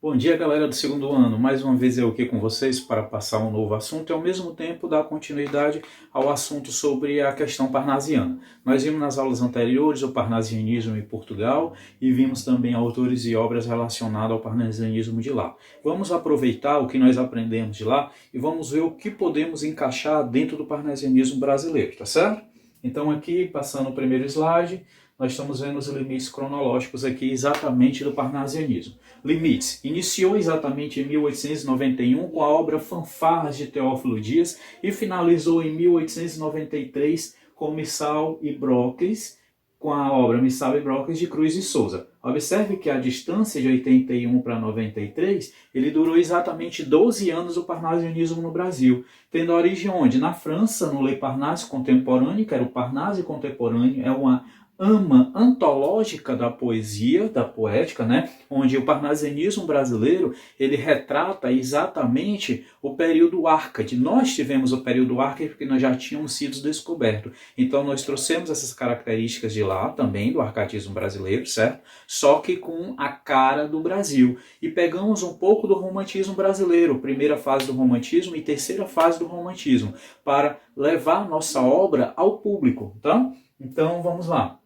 Bom dia, galera do segundo ano. Mais uma vez eu aqui com vocês para passar um novo assunto e ao mesmo tempo dar continuidade ao assunto sobre a questão parnasiana. Nós vimos nas aulas anteriores o parnasianismo em Portugal e vimos também autores e obras relacionadas ao parnasianismo de lá. Vamos aproveitar o que nós aprendemos de lá e vamos ver o que podemos encaixar dentro do parnasianismo brasileiro, tá certo? Então aqui, passando o primeiro slide, nós estamos vendo os limites cronológicos aqui exatamente do parnasianismo. Limites. Iniciou exatamente em 1891 com a obra Fanfarras de Teófilo Dias e finalizou em 1893 com Missal e Brocles, com a obra Missal e Brocles de Cruz e Souza. Observe que a distância de 81 para 93, ele durou exatamente 12 anos o parnasianismo no Brasil, tendo origem onde? Na França, no Le Parnasse contemporâneo, que era o Parnasse contemporâneo, é uma ama antológica da poesia, da poética, né? Onde o parnasianismo brasileiro, ele retrata exatamente o período Árcade. Nós tivemos o período Árcade porque nós já tínhamos sido descobertos. Então nós trouxemos essas características de lá também, do arcadismo brasileiro, certo? Só que com a cara do Brasil. E pegamos um pouco do romantismo brasileiro, primeira fase do romantismo e terceira fase do romantismo, para levar nossa obra ao público, tá? Então vamos lá.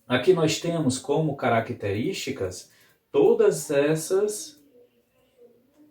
Aqui nós temos como características todas essas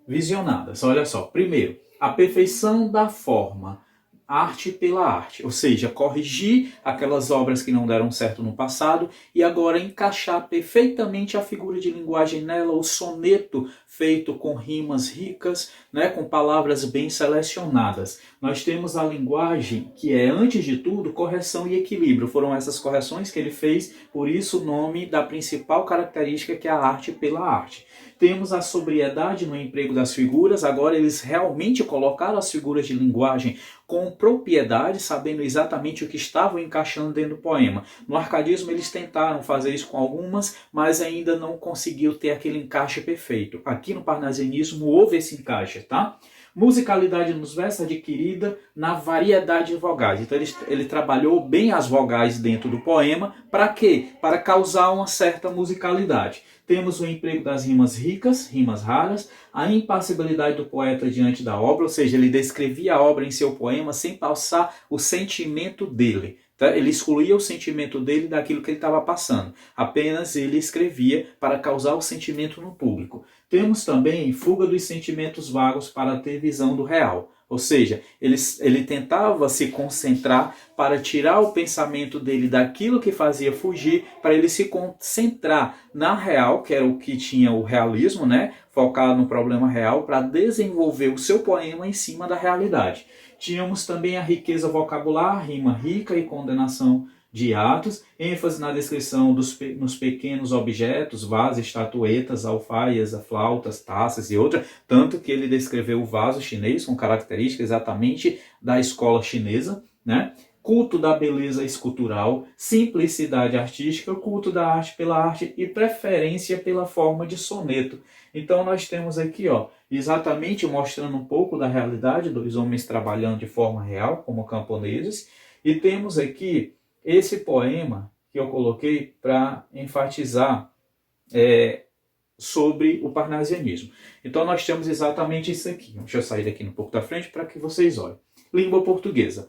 visionadas. Olha só, primeiro, a perfeição da forma, arte pela arte, ou seja, corrigir aquelas obras que não deram certo no passado e agora encaixar perfeitamente a figura de linguagem nela, o soneto feito com rimas ricas, né, com palavras bem selecionadas. Nós temos a linguagem que é, antes de tudo, correção e equilíbrio. Foram essas correções que ele fez, por isso o nome da principal característica que é a arte pela arte. Temos a sobriedade no emprego das figuras, agora eles realmente colocaram as figuras de linguagem com propriedade, sabendo exatamente o que estavam encaixando dentro do poema. No arcadismo eles tentaram fazer isso com algumas, mas ainda não conseguiu ter aquele encaixe perfeito. Aqui no parnasianismo houve esse encaixe, tá? Musicalidade nos versos adquirida na variedade de vogais. Então ele trabalhou bem as vogais dentro do poema. Para quê? Para causar uma certa musicalidade. Temos o emprego das rimas ricas, rimas raras, a impassibilidade do poeta diante da obra, ou seja, ele descrevia a obra em seu poema sem passar o sentimento dele. Tá? Ele excluía o sentimento dele daquilo que ele estava passando. Apenas ele escrevia para causar o sentimento no público. Temos também fuga dos sentimentos vagos para ter visão do real. Ou seja, ele tentava se concentrar para tirar o pensamento dele daquilo que fazia fugir, para ele se concentrar na real, que era o que tinha o realismo, né? Focar no problema real, para desenvolver o seu poema em cima da realidade. Tínhamos também a riqueza vocabular, rima rica e condenação de atos, ênfase na descrição nos pequenos objetos, vasos, estatuetas, alfaias, flautas, taças e outras, tanto que ele descreveu o vaso chinês com características exatamente da escola chinesa, né? Culto da beleza escultural, simplicidade artística, culto da arte pela arte e preferência pela forma de soneto. Então nós temos aqui, ó, exatamente mostrando um pouco da realidade dos homens trabalhando de forma real, como camponeses, e temos aqui esse poema que eu coloquei para enfatizar sobre o parnasianismo. Então nós temos exatamente isso aqui. Deixa eu sair daqui um pouco da frente para que vocês olhem. Língua portuguesa.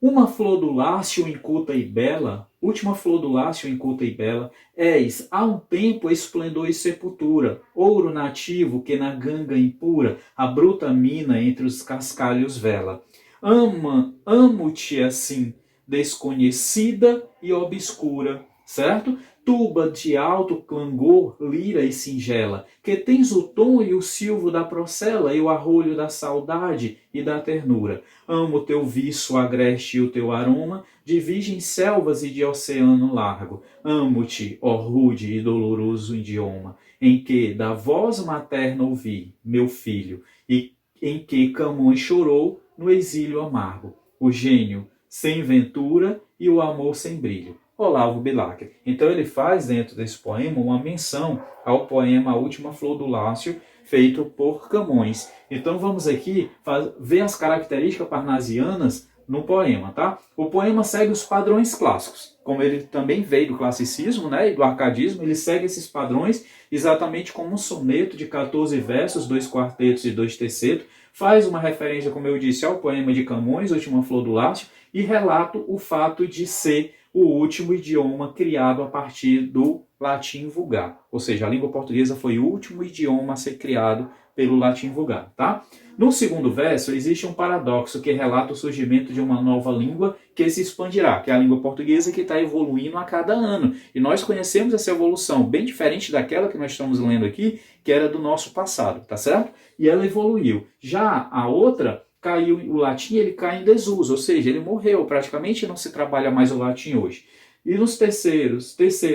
Uma flor do lácio inculta e bela, última flor do lácio inculta e bela, és, há um tempo, esplendor e sepultura, ouro nativo que na ganga impura, a bruta mina entre os cascalhos vela. Amo-te assim, desconhecida e obscura, certo? Tuba de alto clangor, lira e singela, que tens o tom e o silvo da procela e o arrolho da saudade e da ternura. Amo teu viço agreste e o teu aroma, de virgens selvas e de oceano largo. Amo-te, ó rude e doloroso idioma, em que da voz materna ouvi, meu filho, e em que Camões chorou no exílio amargo. O gênio sem ventura e o amor sem brilho. Olavo Bilac. Então ele faz dentro desse poema uma menção ao poema A Última Flor do Lácio, feito por Camões. Então vamos aqui ver as características parnasianas no poema, tá? O poema segue os padrões clássicos. Como ele também veio do classicismo, né, e do arcadismo, ele segue esses padrões exatamente como um soneto de 14 versos, 2 quartetos e 2 tercetos, faz uma referência, como eu disse, ao poema de Camões, Última Flor do Lácio, e relata o fato de ser o último idioma criado a partir do latim vulgar. Ou seja, a língua portuguesa foi o último idioma a ser criado pelo latim vulgar, tá? No segundo verso, existe um paradoxo que relata o surgimento de uma nova língua que se expandirá, que é a língua portuguesa, que está evoluindo a cada ano. E nós conhecemos essa evolução bem diferente daquela que nós estamos lendo aqui, que era do nosso passado, tá certo? E ela evoluiu. Já a outra, caiu o latim, ele cai em desuso, ou seja, ele morreu, praticamente não se trabalha mais o latim hoje. E nos terceiro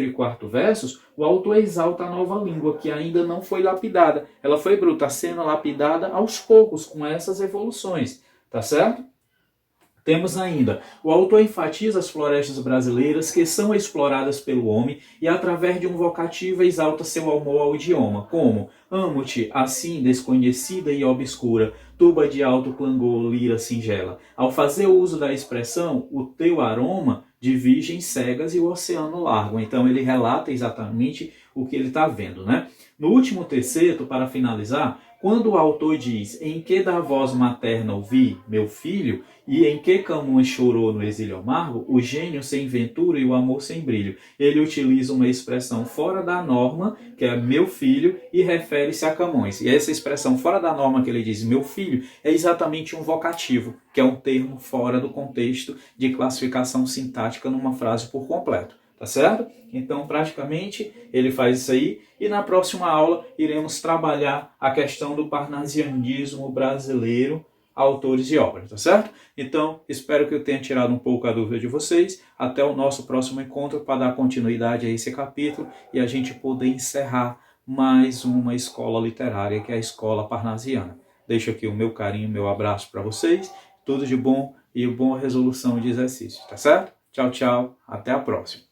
e quarto versos, o autor exalta a nova língua, que ainda não foi lapidada. Ela foi bruta, sendo lapidada aos poucos, com essas evoluções, tá certo? Temos ainda, o autor enfatiza as florestas brasileiras que são exploradas pelo homem e através de um vocativo exalta seu amor ao idioma, como amo-te, assim desconhecida e obscura, tuba de alto clangor, lira singela. Ao fazer uso da expressão, o teu aroma de virgens cegas e o oceano largo. Então ele relata exatamente o que ele está vendo, né? No último terceto, para finalizar, quando o autor diz em que da voz materna ouvi, meu filho, e em que Camões chorou no exílio amargo, o gênio sem ventura e o amor sem brilho. Ele utiliza uma expressão fora da norma, que é meu filho, e refere-se a Camões. E essa expressão fora da norma que ele diz, meu filho, é exatamente um vocativo, que é um termo fora do contexto de classificação sintática numa frase por completo. Tá certo? Então, praticamente, ele faz isso aí. E na próxima aula, iremos trabalhar a questão do parnasianismo brasileiro, autores e obras, tá certo? Então, espero que eu tenha tirado um pouco a dúvida de vocês. Até o nosso próximo encontro para dar continuidade a esse capítulo e a gente poder encerrar mais uma escola literária, que é a Escola Parnasiana. Deixo aqui o meu carinho, meu abraço para vocês. Tudo de bom e boa resolução de exercício, tá certo? Tchau, tchau. Até a próxima.